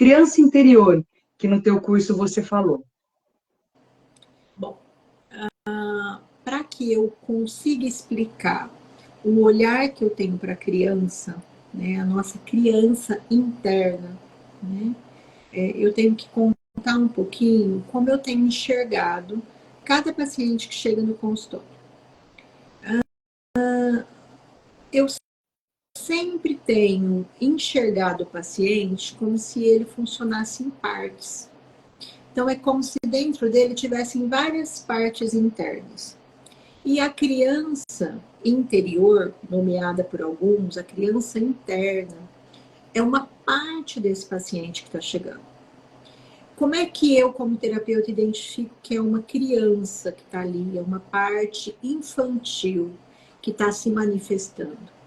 criança interior, que no teu curso você falou? Bom, para que eu consiga explicar o olhar que eu tenho para a criança, né, a nossa criança interna, né, eu tenho que contar um pouquinho como eu tenho enxergado cada paciente que chega no consultório. Eu sempre tenho enxergado o paciente como se ele funcionasse em partes. Então, é como se dentro dele tivessem várias partes internas. E a criança interior, nomeada por alguns, a criança interna, é uma parte desse paciente que está chegando. Como é que eu, como terapeuta, identifico que é uma criança que está ali, é uma parte infantil que está se manifestando?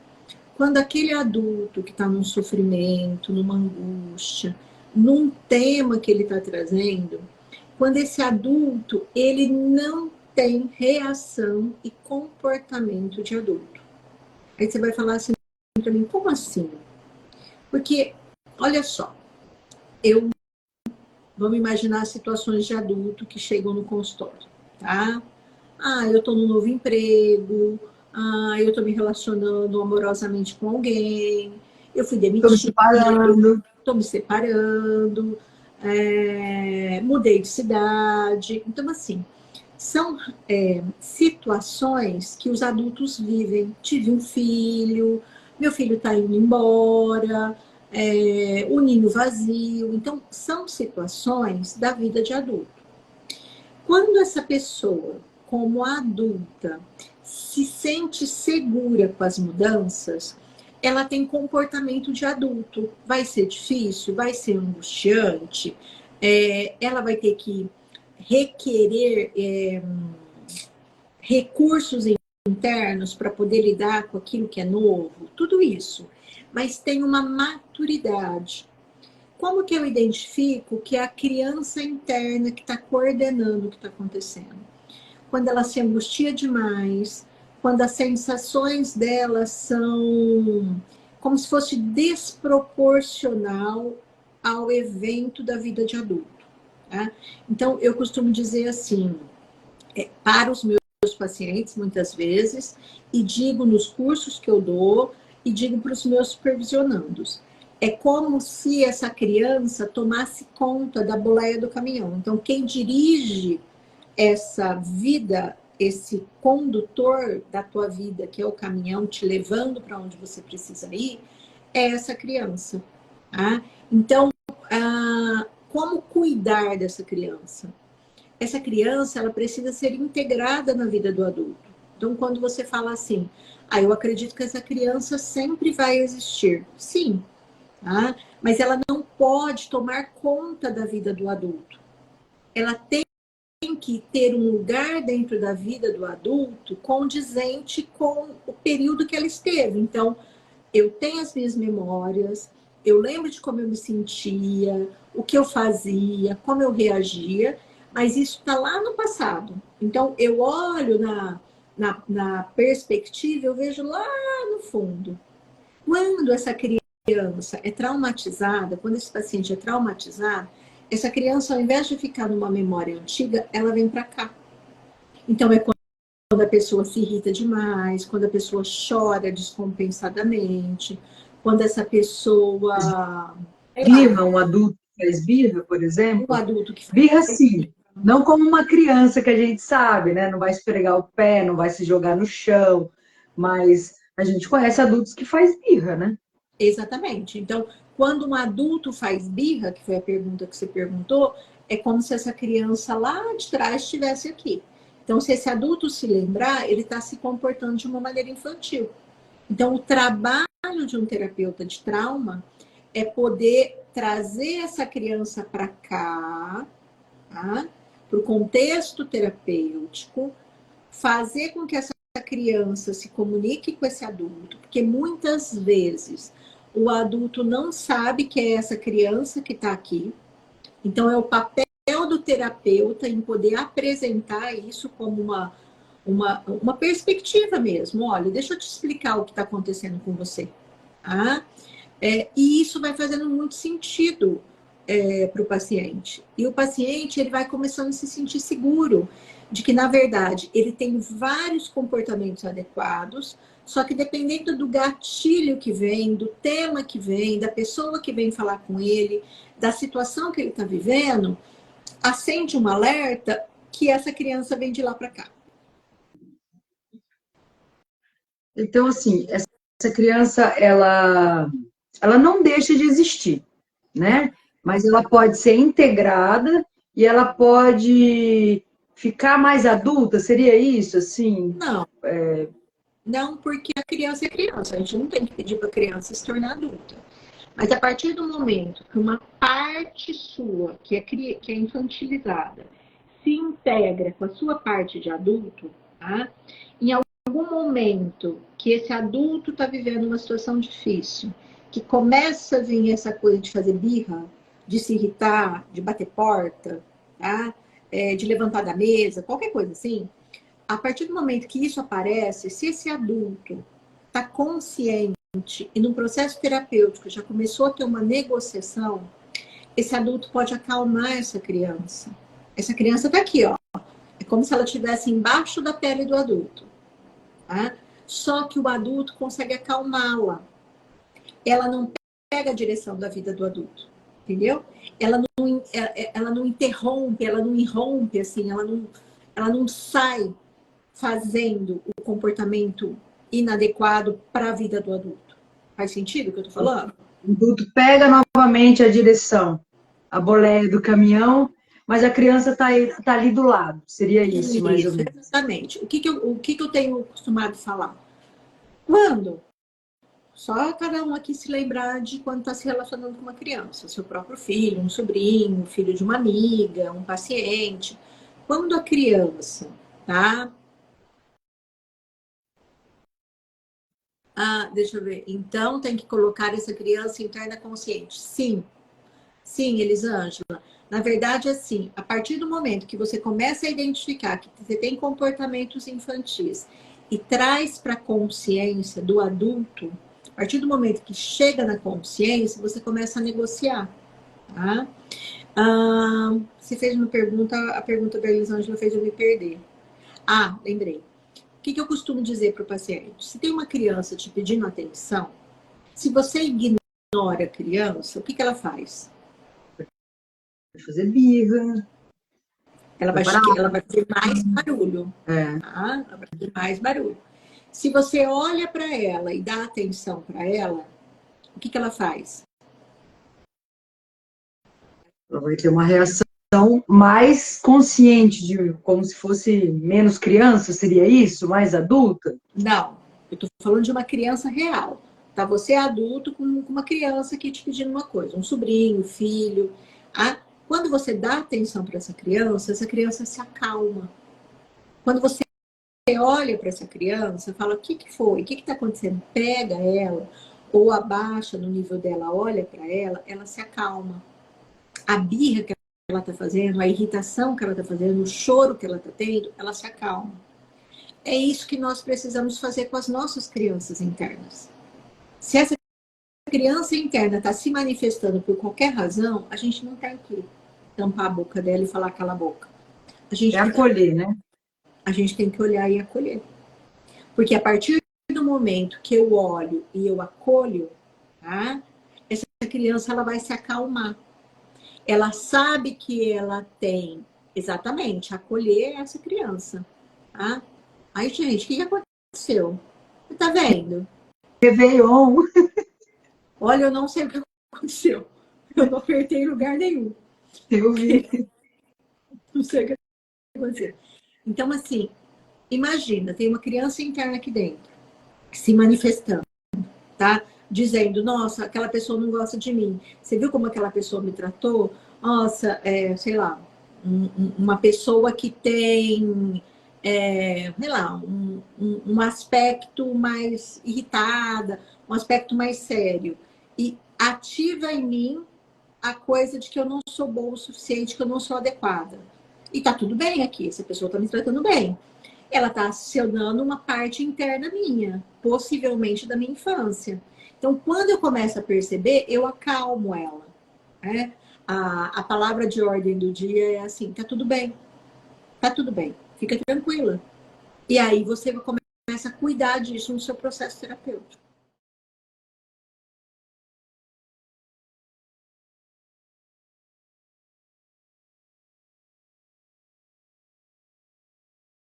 Quando aquele adulto que está num sofrimento, numa angústia, num tema que ele está trazendo, quando esse adulto, ele não tem reação e comportamento de adulto. Aí você vai falar assim para mim, como assim? Porque, olha só, vamos imaginar situações de adulto que chegam no consultório, tá? Eu estou num novo emprego, eu estou me relacionando amorosamente com alguém, eu fui demitida, estou me separando, mudei de cidade. Então, assim, são situações que os adultos vivem. Tive um filho, meu filho está indo embora, o ninho vazio. Então, são situações da vida de adulto. Quando essa pessoa, como adulta, se sente segura com as mudanças, ela tem comportamento de adulto. Vai ser difícil, vai ser angustiante, ela vai ter que requerer recursos internos para poder lidar com aquilo que é novo, tudo isso. Mas tem uma maturidade. Como que eu identifico que é a criança interna que está coordenando o que está acontecendo? Quando ela se angustia demais, quando as sensações dela são como se fosse desproporcional ao evento da vida de adulto. Tá? Então, eu costumo dizer assim, para os meus pacientes, muitas vezes, e digo nos cursos que eu dou, e digo para os meus supervisionandos. É como se essa criança tomasse conta da boleia do caminhão. Então, quem dirige essa vida, esse condutor da tua vida, que é o caminhão te levando para onde você precisa ir, é essa criança. Tá? Então, como cuidar dessa criança? Essa criança, ela precisa ser integrada na vida do adulto. Então, quando você fala assim, eu acredito que essa criança sempre vai existir. Sim, tá? Mas ela não pode tomar conta da vida do adulto. Ela tem que ter um lugar dentro da vida do adulto condizente com o período que ela esteve. Então, eu tenho as minhas memórias, eu lembro de como eu me sentia, o que eu fazia, como eu reagia, mas isso está lá no passado. Então, eu olho na perspectiva, eu vejo lá no fundo. Quando essa criança é traumatizada, quando esse paciente é traumatizado, essa criança, ao invés de ficar numa memória antiga, ela vem para cá. Então, é quando a pessoa se irrita demais, quando a pessoa chora descompensadamente, quando essa pessoa... Birra, um adulto que faz birra, por exemplo? Um adulto que faz birra, sim. Não como uma criança que a gente sabe, né? Não vai esfregar o pé, não vai se jogar no chão, mas a gente conhece adultos que faz birra, né? Exatamente. Então, quando um adulto faz birra, que foi a pergunta que você perguntou, é como se essa criança lá de trás estivesse aqui. Então, se esse adulto se lembrar, ele está se comportando de uma maneira infantil. Então, o trabalho de um terapeuta de trauma é poder trazer essa criança para cá, tá? Para o contexto terapêutico, fazer com que essa criança se comunique com esse adulto, porque muitas vezes o adulto não sabe que é essa criança que está aqui. Então, é o papel do terapeuta em poder apresentar isso como uma perspectiva mesmo. Olha, deixa eu te explicar o que está acontecendo com você. Tá? E isso vai fazendo muito sentido para o paciente. E o paciente ele vai começando a se sentir seguro de que, na verdade, ele tem vários comportamentos adequados, só que dependendo do gatilho que vem, do tema que vem, da pessoa que vem falar com ele, da situação que ele está vivendo, acende um alerta que essa criança vem de lá para cá. Então, assim, essa criança, ela não deixa de existir, né? Mas ela pode ser integrada e ela pode ficar mais adulta, seria isso, assim? Não, não porque a criança é criança. A gente não tem que pedir para a criança se tornar adulta. Mas a partir do momento que uma parte sua, que é infantilizada, se integra com a sua parte de adulto, tá? Em algum momento que esse adulto está vivendo uma situação difícil, que começa a vir essa coisa de fazer birra, de se irritar, de bater porta, tá? De levantar da mesa, qualquer coisa assim, a partir do momento que isso aparece, se esse adulto está consciente e no processo terapêutico já começou a ter uma negociação, esse adulto pode acalmar essa criança. Essa criança está aqui, ó. É como se ela estivesse embaixo da pele do adulto. Tá? Só que o adulto consegue acalmá-la. Ela não pega a direção da vida do adulto. Entendeu? Ela não interrompe, ela não irrompe, assim, ela não sai fazendo o comportamento inadequado para a vida do adulto. Faz sentido o que eu estou falando? O adulto pega novamente a direção, a boleia do caminhão, mas a criança está ali do lado. Seria isso, mais ou menos. Exatamente. O que eu tenho costumado falar? Quando? Só cada um aqui se lembrar de quando está se relacionando com uma criança. Seu próprio filho, um sobrinho, filho de uma amiga, um paciente. Quando a criança, tá? Deixa eu ver. Então, tem que colocar essa criança interna consciente. Sim. Sim, Elisângela. Na verdade, assim, a partir do momento que você começa a identificar que você tem comportamentos infantis e traz para a consciência do adulto, a partir do momento que chega na consciência, você começa a negociar. Tá? Você fez uma pergunta, a pergunta da Elisângela fez eu me perder. Lembrei. O que eu costumo dizer para o paciente? Se tem uma criança te pedindo atenção, se você ignora a criança, o que ela faz? Vai fazer birra. Ela vai fazer mais barulho. Tá? Ela vai fazer mais barulho. Se você olha para ela e dá atenção para ela, o que ela faz? Ela vai ter uma reação mais consciente, como se fosse menos criança, seria isso? Mais adulta? Não, eu estou falando de uma criança real. Tá? Você é adulto com uma criança que te pedindo uma coisa, um sobrinho, filho. Quando você dá atenção para essa criança se acalma. Quando você olha para essa criança, fala, o que foi? O que está acontecendo? Pega ela, ou abaixa no nível dela, olha para ela se acalma. A birra que ela está fazendo, a irritação que ela está fazendo, o choro que ela está tendo, ela se acalma. É isso que nós precisamos fazer com as nossas crianças internas. Se essa criança interna está se manifestando por qualquer razão, a gente não tem que tampar a boca dela e falar cala a boca. A gente acolher, né? A gente tem que olhar e acolher. Porque a partir do momento que eu olho e eu acolho, tá? Essa criança ela vai se acalmar. Ela sabe que ela tem, exatamente, acolher essa criança. Tá? Aí, gente, o que aconteceu? Você tá vendo? Réveillon. Olha, eu não sei o que aconteceu. Eu não apertei em lugar nenhum. Eu vi. Não sei o que aconteceu. Então, assim, imagina, tem uma criança interna aqui dentro, se manifestando, tá? Dizendo, nossa, aquela pessoa não gosta de mim. Você viu como aquela pessoa me tratou? Nossa, sei lá, uma pessoa que tem, sei lá, um aspecto mais irritada, um aspecto mais sério. E ativa em mim a coisa de que eu não sou boa o suficiente, que eu não sou adequada. E tá tudo bem aqui, essa pessoa tá me tratando bem. Ela tá acionando uma parte interna minha, possivelmente da minha infância. Então, quando eu começo a perceber, eu acalmo ela. Né? A palavra de ordem do dia é assim, tá tudo bem, fica tranquila. E aí você começa a cuidar disso no seu processo terapêutico.